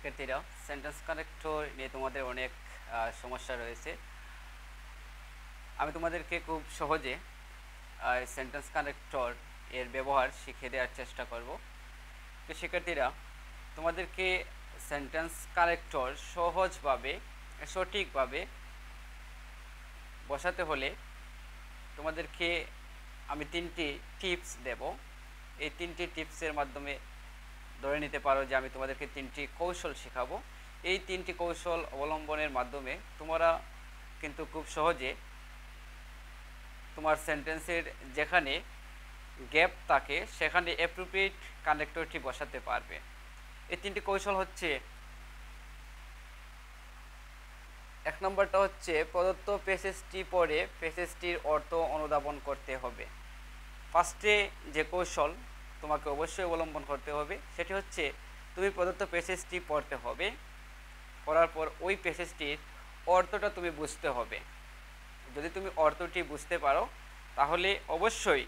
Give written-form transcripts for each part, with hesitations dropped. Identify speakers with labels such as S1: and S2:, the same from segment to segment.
S1: শিক্ষার্থীরা, sentence connector নিয়ে তোমাদের অনেক সমস্যা রয়েছে। আমি তোমাদেরকে খুব সহজে সেন্টেন্স কানেক্টর এর ব্যবহার শিখিয়ে দেওয়ার চেষ্টা করব। তো শিক্ষার্থীরা, তোমাদেরকে সেন্টেন্স কানেক্টর সহজভাবে সঠিকভাবে বসাতে হলে তোমাদেরকে আমি 3টি টিপস দেব। এই 3টি টিপসের মাধ্যমে ধরে নিতে পারো যে আমি তোমাদেরকে 3টি কৌশল শেখাবো। এই 3টি কৌশল অবলম্বনের মাধ্যমে তোমরা কিন্তু খুব সহজে তোমার সেন্টেন্সের যেখানে গ্যাপ থাকে সেখানে অ্যাপ্রোপ্রিয়েট কানেক্টরটি বসাতে পারবে। এই 3টি কৌশল হচ্ছে, 1 নম্বরটা হচ্ছে প্রদত্ত প্যাসেজটি পড়ে প্যাসেজটির অর্থ অনুধাবন করতে হবে। ফার্স্টে যে কৌশল তোমাকে অবশ্যই অবলম্বন করতে হবে সেটি হচ্ছে তুমি প্রদত্ত প্যাসেজটি পড়তে হবে। পড়ার পর ওই প্যাসেজটির অর্থটা তুমি বুঝতে হবে। যদি তুমি অর্থটি বুঝতে পারো তাহলে অবশ্যই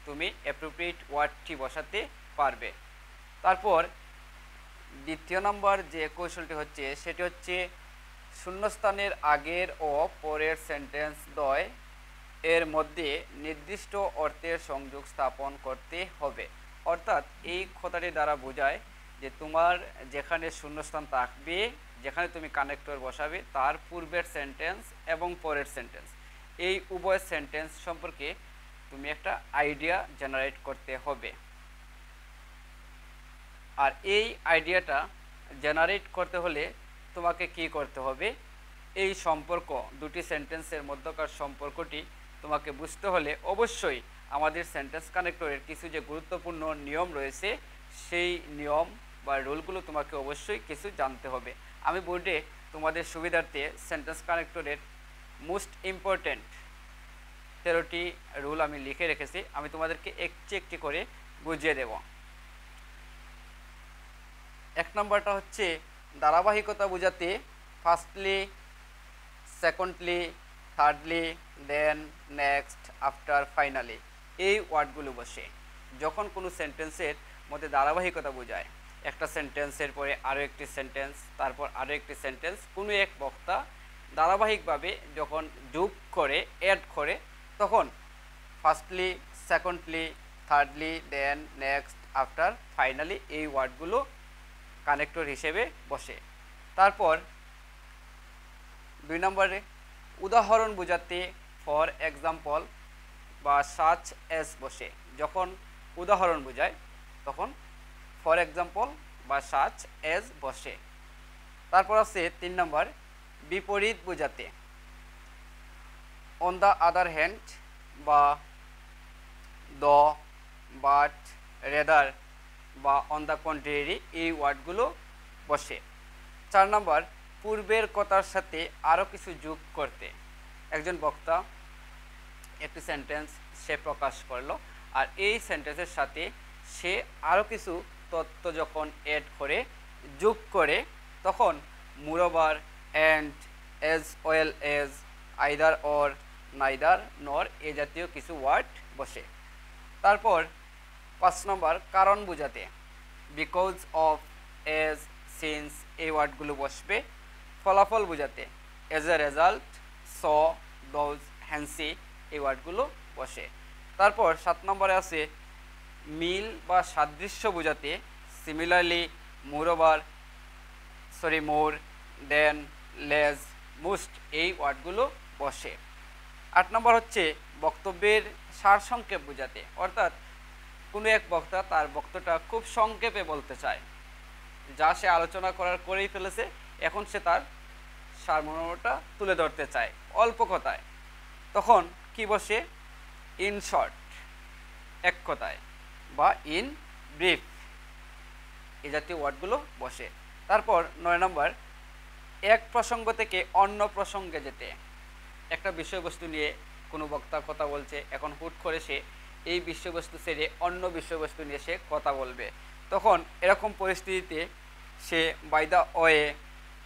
S1: তুমি অ্যাপ্রোপ্রিয়েট ওয়ার্ডটি বসাতে পারবে। তারপর দ্বিতীয় নম্বর যে কৌশলটি হচ্ছে সেটি হচ্ছে শূন্যস্থানের আগের ও পরের সেন্টেন্স দ্বয় এর মধ্যে নির্দিষ্ট অর্থের সংযোগ স্থাপন করতে হবে। অর্থাৎ এই কথাটি দ্বারা বোঝায় যে তোমার যেখানে শূন্যস্থান থাকবে, যেখানে তুমি কানেক্টর বসাবে, তার পূর্বের সেন্টেন্স এবং পরের সেন্টেন্স, এই উভয় সেন্টেন্স সম্পর্কে তুমি একটা আইডিয়া জেনারেট করতে হবে। আর এই আইডিয়াটা জেনারেট করতে হলে তোমাকে কি করতে হবে, এই সম্পর্ক দুটি সেন্টেন্সের মধ্যকার সম্পর্কটি তোমাকে বুঝতে হলে অবশ্যই আমাদের সেন্টেন্স কানেক্টরের কিছু যে গুরুত্বপূর্ণ নিয়ম রয়েছে সেই নিয়ম বা রুলগুলো তোমাকে অবশ্যই কিছু জানতে হবে। আমি বোর্ডে তোমাদের সুবিধার্থে সেন্টেন্স কানেক্টরের মোস্ট ইম্পর্ট্যান্ট 13টি রুল আমি লিখে রেখেছি। আমি তোমাদেরকে একটি একটি করে বুঝিয়ে দেব। 1 নম্বরটা হচ্ছে ধারাবাহিকতা বোঝাতে ফার্স্টলি, সেকেন্ডলি, থার্ডলি, দেন, নেক্সট, আফটার, ফাইনালি এই ওয়ার্ডগুলো বসে। যখন কোনো সেন্টেন্সের মধ্যে ধারাবাহিকতা বোঝায়, একটা সেন্টেন্সের পরে আরও একটি সেন্টেন্স, তারপর আরও একটি সেন্টেন্স, কোনো এক বক্তা ধারাবাহিকভাবে যখন যোগ করে, অ্যাড করে, তখন ফার্স্টলি, সেকেন্ডলি, থার্ডলি, দেন, নেক্সট, আফটার, ফাইনালি এই ওয়ার্ডগুলো কানেক্টর হিসেবে বসে। তারপর 2 নম্বরে উদাহরণ বোঝাতে ফর এক্সাম্পল বা সাচ এস বসে। যখন উদাহরণ বোঝায় তখন ফর এক্সাম্পল বা সাচ এস বসে। তারপর আছে 3 নম্বর বিপরীত বোঝাতে অন দ্য আদার হ্যান্ড বা দ, বাট, রেদার বা অন দ্য কন্ট্রারি এই ওয়ার্ডগুলো বসে। 4 নম্বর পূর্বের কথার সাথে আরও কিছু যোগ করতে। একজন বক্তা একটি সেন্টেন্স সে প্রকাশ করলো, আর এই সেন্টেন্সের সাথে সে আরও কিছু তথ্য যখন অ্যাড করে, যোগ করে, তখন moreover, and, as well as, either or, neither nor এ জাতীয় কিছু ওয়ার্ড বসে। তারপর 5 নম্বর কারণ বোঝাতে বিকজ অফ, এজ, সিন্স এই ওয়ার্ডগুলো বসবে। ফলাফল বোঝাতে as a result, saw, those, Hansi এই ওয়ার্ডগুলো বসে। তারপর 7 নম্বরে আছে মিল বা সাদৃশ্য বোঝাতে সিমিলারলি, মোরওভার, মোর, দেন, লেস, মোস্ট এই ওয়ার্ডগুলো বসে। 8 নম্বর হচ্ছে বক্তব্যের সারসংক্ষেপ বোঝাতে, অর্থাৎ কোনো এক বক্তা তার বক্তব্যটা খুব সংক্ষেপে বলতে চায়, যা সে আলোচনা করেই ফেলেছে, এখন সে তার সারমর্মটা তুলে ধরতে চায় অল্প কথায়, তখন কি বসে, ইন শর্ট, এক কথায়, বা ইন ব্রিফ এই জাতীয় ওয়ার্ডগুলো বসে। তারপর 9 নম্বর এক প্রসঙ্গ থেকে অন্য প্রসঙ্গে যেতে। একটা বিষয়বস্তু নিয়ে কোনো বক্তা কথা বলছে, এখন হুট করে সে এই বিষয়বস্তু ছেড়ে অন্য বিষয়বস্তু নিয়ে সে কথা বলবে, তখন এরকম পরিস্থিতিতে সে by the way,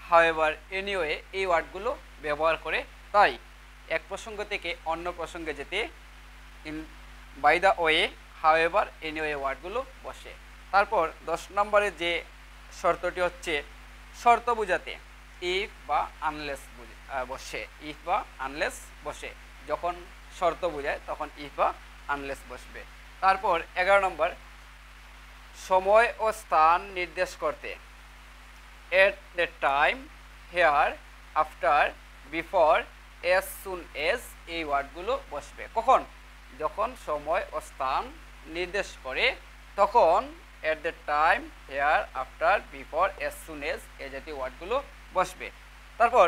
S1: however, anyway এই ওয়ার্ডগুলো ব্যবহার করে। তাই এক প্রসঙ্গ থেকে অন্য প্রসঙ্গে যেতে in by the way, however, anyway ওয়ার্ডগুলো বসে। তারপর 10 নম্বরে যে শর্তটি হচ্ছে শর্ত বোঝাতে ইফ বা আনলেস বসে, ইফ বা আনলেস বসে। যখন শর্ত বোঝায় তখন ইফ বা আনলেস বসবে। তারপর 11 নম্বর, সময় ও স্থান নির্দেশ করতে at the time, here, after, before, as soon as, এই ওয়ার্ডগুলো বসবে। কখন? যখন সময় ও স্থান নির্দেশ করে তখন at the time, here, after, before, as soon as এই জাতীয় ওয়ার্ডগুলো বসবে। তারপর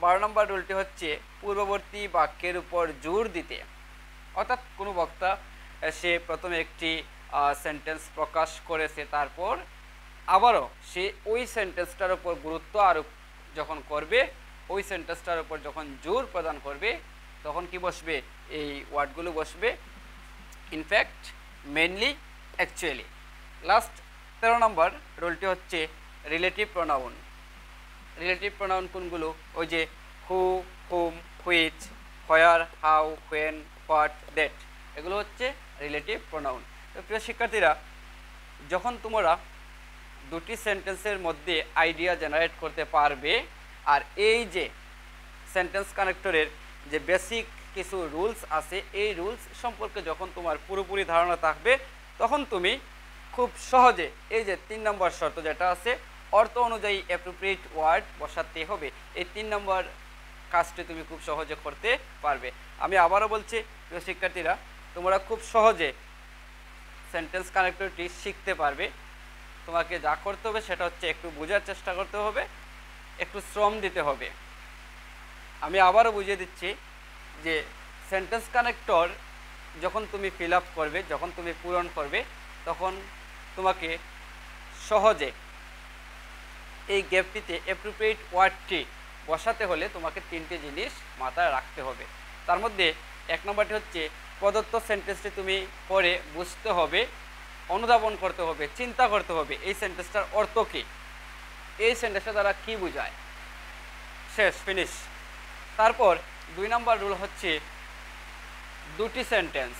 S1: 12 নম্বর রুলটি হচ্ছে পূর্ববর্তী বাক্যের উপর জোর দিতে। অর্থাৎ কোনো বক্তা সে প্রথমে একটি সেন্টেন্স প্রকাশ করেছে, তারপর আবারও সে ওই সেন্টেন্সটার উপর গুরুত্ব আরোপ যখন করবে, ওই সেন্টেন্সটার উপর যখন জোর প্রদান করবে তখন কি বসবে? এই ওয়ার্ডগুলো বসবে। In fact, mainly, actually. Last 13 number রুলটি হচ্ছে রিলেটিভ প্রোনাউন। রিলেটিভ প্রোনাউন কোনগুলো? ওই যে who, whom, which, where, how, when, what, that, এগুলো হচ্ছে রিলেটিভ প্রোনাউন। তো প্রিয় শিক্ষার্থীরা, যখন তোমরা দুটি সেন্টেন্সের মধ্যে আইডিয়া জেনারেট করতে পারবে আর এই যে সেন্টেন্স কানেক্টরের যে বেসিক কিছু রুলস আছে, এই রুলস সম্পর্কে যখন তোমার পুরোপুরি ধারণা থাকবে তখন তুমি খুব সহজে এই যে 3 নম্বর শর্ত যেটা আছে, অর্থ অনুযায়ী অ্যাপ্রোপ্রিয়েট ওয়ার্ড বসাতে হবে, এই 3 নম্বর কাজটি তুমি খুব সহজে করতে পারবে। আমি আবারও বলছি প্রিয় শিক্ষার্থীরা, তোমরা খুব সহজে সেন্টেন্স কানেক্টরটি শিখতে পারবে। তোমাকে যা করতে হবে সেটা হচ্ছে একটু বোঝার চেষ্টা করতে হবে, একটু শ্রম দিতে হবে। আমি আবারও বুঝিয়ে দিচ্ছি যে সেন্টেন্স কানেক্টর যখন তুমি ফিল আপ করবে, যখন তুমি পূরণ করবে, তখন তোমাকে সহজে এই গ্যাপটিতে অ্যাপ্রোপ্রিয়েট ওয়ার্ডটি বসাতে হলে তোমাকে 3টে জিনিস মাথায় রাখতে হবে। তার মধ্যে 1 নম্বরটি হচ্ছে প্রদত্ত সেন্টেন্সটি তুমি পড়ে বুঝতে হবে, অনুধাবন করতে হবে, চিন্তা করতে হবে এই সেন্টেন্সটার অর্থ কী, এই সেন্টেন্সটা দ্বারা কী বোঝায়। শেষ, ফিনিশ। তারপর 2 নম্বর রুল হচ্ছে দুটি সেন্টেন্স,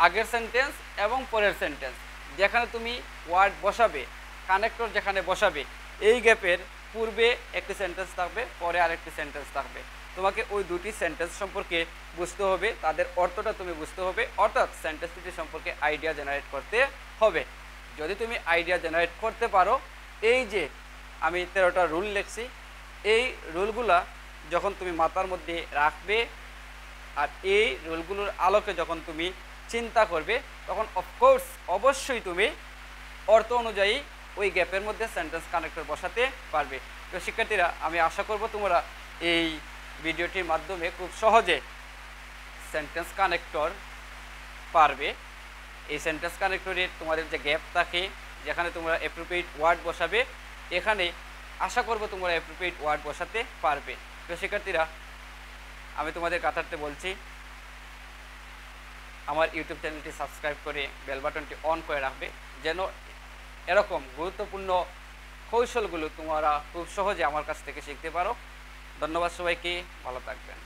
S1: আগের সেন্টেন্স এবং পরের সেন্টেন্স, যেখানে তুমি ওয়ার্ড বসাবে, কানেক্টর যেখানে বসাবে, এই গ্যাপের পূর্বে একটি সেন্টেন্স থাকবে, পরে আরেকটি সেন্টেন্স থাকবে। তোমাকে ওই দুটি সেন্টেন্স সম্পর্কে বুঝতে হবে, তাদের অর্থটা তুমি বুঝতে হবে, অর্থাৎ সেন্টেন্স দুটি সম্পর্কে আইডিয়া জেনারেট করতে হবে। যদি তুমি আইডিয়া জেনারেট করতে পারো, এই যে আমি 13টা রুল লিখছি, এই রুলগুলা যখন তুমি মাথার মধ্যে রাখবে আর এই রুলগুলোর আলোকে যখন তুমি চিন্তা করবে, তখন অফকোর্স অবশ্যই তুমি অর্থ অনুযায়ী ওই গ্যাপের মধ্যে সেন্টেন্স কানেক্টর বসাতে পারবে। তো শিক্ষার্থীরা, আমি আশা করব তোমরা এই ভিডিওটির মাধ্যমে খুব সহজে সেন্টেন্স কানেক্টর পারবে। এই সেন্টেন্স কানেক্টরের তোমাদের যে গ্যাপ থাকে, যেখানে তোমরা অ্যাপ্রোপ্রিয়েট ওয়ার্ড বসাবে, এখানে আশা করব তোমরা অ্যাপ্রোপ্রিয়েট ওয়ার্ড বসাতে পারবে। তো শিক্ষার্থীরা, আমি তোমাদের কাতারতে বলছি, আমার ইউটিউব চ্যানেলটি সাবস্ক্রাইব করে বেল বাটনটি অন করে রাখবে, যেন এরকম গুরুত্বপূর্ণ কৌশলগুলো তোমরা খুব সহজে আমার কাছ থেকে শিখতে পারো। ধন্যবাদ সবাইকে, ভালো থাকবেন।